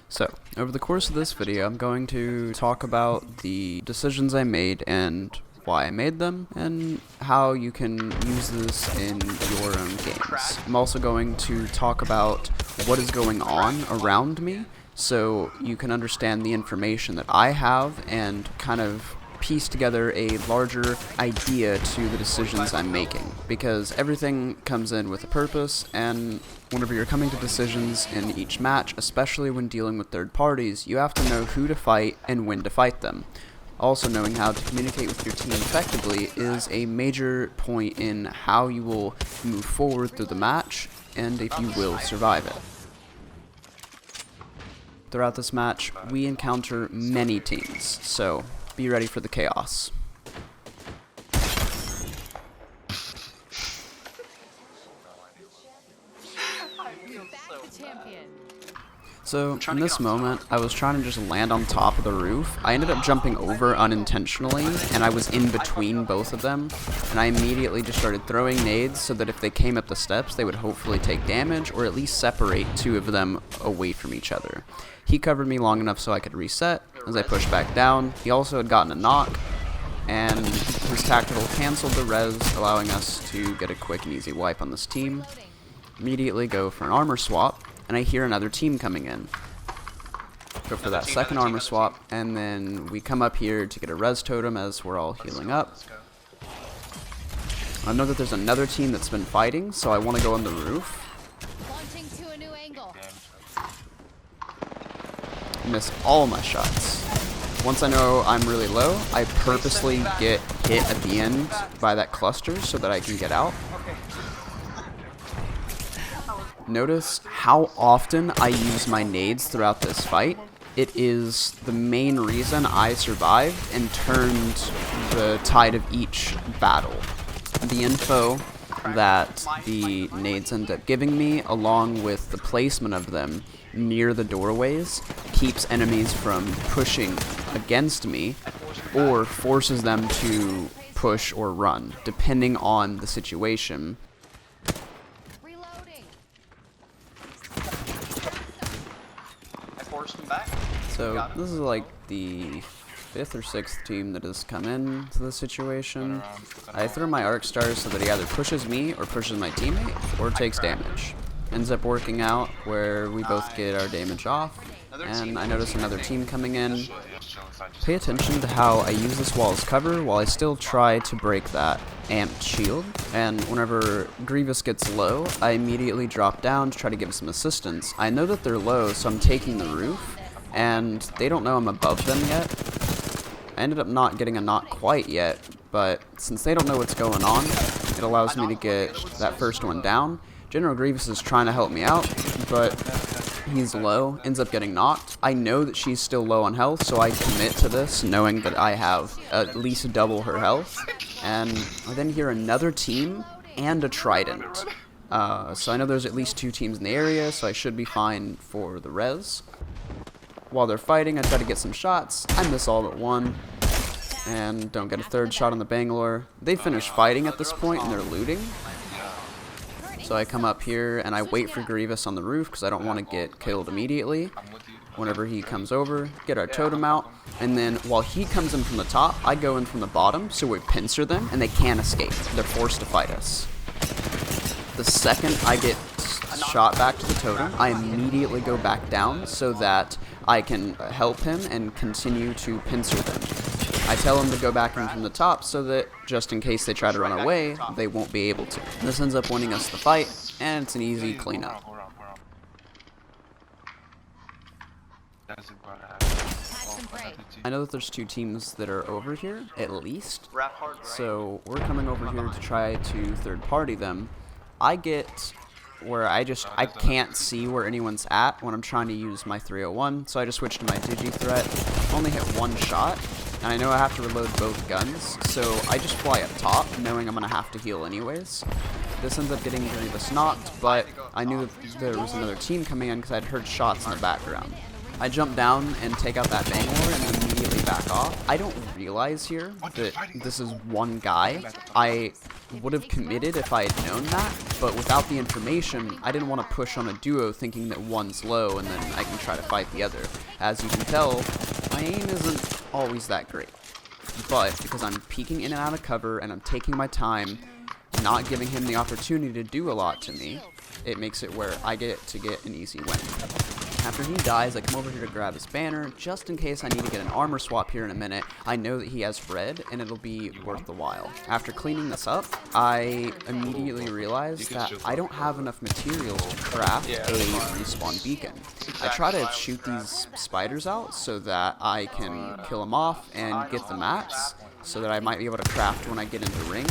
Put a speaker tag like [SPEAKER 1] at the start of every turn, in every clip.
[SPEAKER 1] So, over the course of this video, I'm going to talk about the decisions I made and why I made them, and how you can use this in your own games. I'm also going to talk about what is going on around me, so you can understand the information that I have and kind of piece together a larger idea to the decisions I'm making, because everything comes in with a purpose, and whenever you're coming to decisions in each match, especially when dealing with third parties, you have to know who to fight and when to fight them. Also, knowing how to communicate with your team effectively is a major point in how you will move forward through the match and if you will survive it. Throughout this match, we encounter many teams, so be ready for the chaos. So, in this moment, I was trying to just land on top of the roof. I ended up jumping over unintentionally, and I was in between both of them, and I immediately just started throwing nades so that if they came up the steps, they would hopefully take damage, or at least separate two of them away from each other. He covered me long enough so I could reset. As I pushed back down, he also had gotten a knock, and his tactical canceled the res, allowing us to get a quick and easy wipe on this team. Immediately go for an armor swap, and I hear another team coming in. Go for that second armor swap, and then we come up here to get a res totem as we're all healing up. I know that there's another team that's been fighting, so I want to go on the roof. Miss all my shots. Once I know I'm really low, I purposely get hit at the end by that cluster so that I can get out. Notice how often I use my nades throughout this fight. It is the main reason I survived and turned the tide of each battle. The info that the nades end up giving me, along with the placement of them near the doorways, keeps enemies from pushing against me or forces them to push or run, depending on the situation. So this is like the 5th or 6th team that has come in to this situation. I throw my arc stars so that he either pushes me or pushes my teammate or takes damage. Ends up working out where we both get our damage off, and I notice another team coming in. Pay attention to how I use this wall as cover while I still try to break that amped shield, and whenever Grievous gets low, I immediately drop down to try to give him some assistance. I know that they're low, so I'm taking the roof, and they don't know I'm above them yet. I ended up not getting a knock quite yet, but since they don't know what's going on, it allows me to get that first one down. General Grievous is trying to help me out, but he's low, ends up getting knocked. I know that she's still low on health, so I commit to this, knowing that I have at least double her health. And I then hear another team and a trident. So I know there's at least 2 teams in the area, so I should be fine for the res. While they're fighting, I try to get some shots. I miss all but one, and don't get a third shot on the Bangalore. They finish fighting at this point, and they're looting. So I come up here, and I wait for Grievous on the roof, because I don't want to get killed immediately. Whenever he comes over, get our totem out, and then while he comes in from the top, I go in from the bottom, so we pincer them, and they can't escape. They're forced to fight us. The second I get shot back to the totem, I immediately go back down so that I can help him and continue to pincer them. I tell him to go back in from the top so that just in case they try to run away, they won't be able to. This ends up winning us the fight, and it's an easy cleanup. I know that there's 2 teams that are over here, at least, so we're coming over here to try to third party them. I get where I can't see where anyone's at when I'm trying to use my 301, so I just switch to my Digi threat. Only hit 1 shot, and I know I have to reload both guns, so I just fly up top, knowing I'm going to have to heal anyways. This ends up getting Grievous knocked, but I knew that there was another team coming in because I'd heard shots in the background. I jump down and take out that Bangalore and then immediately back off. I don't realize here that this is one guy. I would have committed if I had known that, but without the information, I didn't want to push on a duo thinking that one's low and then I can try to fight the other. As you can tell, my aim isn't always that great. But because I'm peeking in and out of cover and I'm taking my time, not giving him the opportunity to do a lot to me, it makes it where I get to get an easy win. After he dies, I come over here to grab his banner, just in case I need to get an armor swap here in a minute. I know that he has red, and it'll be worth the while. After cleaning this up, I immediately realized that I don't have enough materials to craft a respawn beacon. I try to shoot these spiders out so that I can kill them off and get the mats, so that I might be able to craft when I get into ring.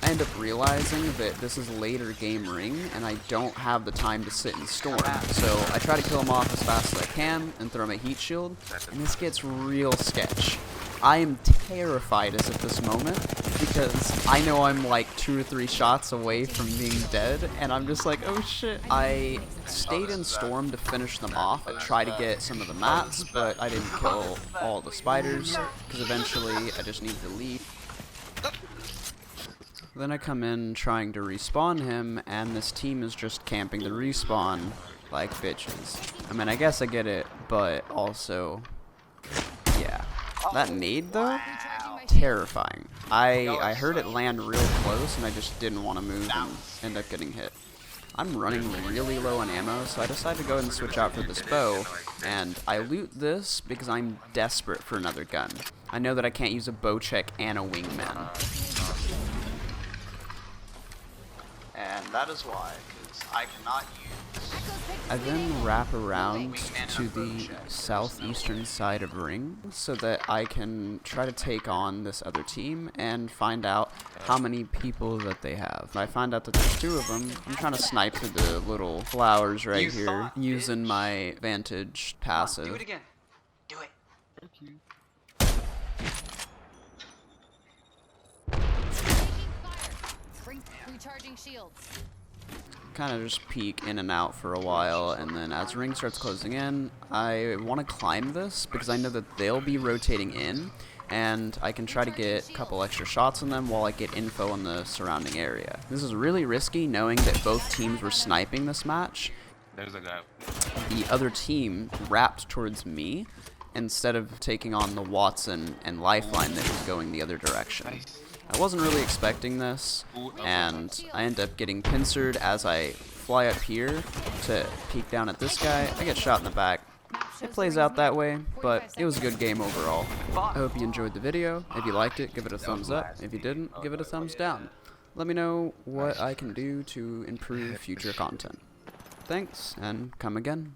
[SPEAKER 1] I end up realizing that this is later game ring, and I don't have the time to sit and storm. So I try to kill him off as fast as I can and throw my heat shield, and this gets real sketch. I am terrified as of this moment, because I know I'm like 2 or 3 shots away from being dead, and I'm just like, oh shit. I stayed in storm to finish them off. I tried to get some of the mats, but I didn't kill all the spiders, because eventually I just needed to leave. Then I come in trying to respawn him, and this team is just camping the respawn like bitches. I mean, I guess I get it, but also, yeah. That nade, though, terrifying. I heard it land real close, and I just didn't want to move and end up getting hit. I'm running really low on ammo, so I decided to go ahead and switch out for this bow, and I loot this because I'm desperate for another gun. I know that I can't use a bow check and a wingman. And that is why, because I cannot use... I then wrap around to the southeastern side of ring so that I can try to take on this other team and find out how many people that they have. I find out that there's 2 of them. I'm trying to snipe through the little flowers right here using my Vantage passive.
[SPEAKER 2] Do it again. Do it.
[SPEAKER 3] Thank you.
[SPEAKER 4] Recharging shields.
[SPEAKER 1] Kind of just peek in and out for a while, and then as ring starts closing in, I want to climb this because I know that they'll be rotating in, and I can try to get a couple extra shots on them while I get info on the surrounding area. This is really risky knowing that both teams were sniping this match.
[SPEAKER 3] There's a guy.
[SPEAKER 1] The other team wrapped towards me instead of taking on the Watson and Lifeline that was going the other direction. I wasn't really expecting this, and I end up getting pincered as I fly up here to peek down at this guy. I get shot in the back. It plays out that way, but it was a good game overall. I hope you enjoyed the video. If you liked it, give it a thumbs up. If you didn't, give it a thumbs down. Let me know what I can do to improve future content. Thanks, and come again.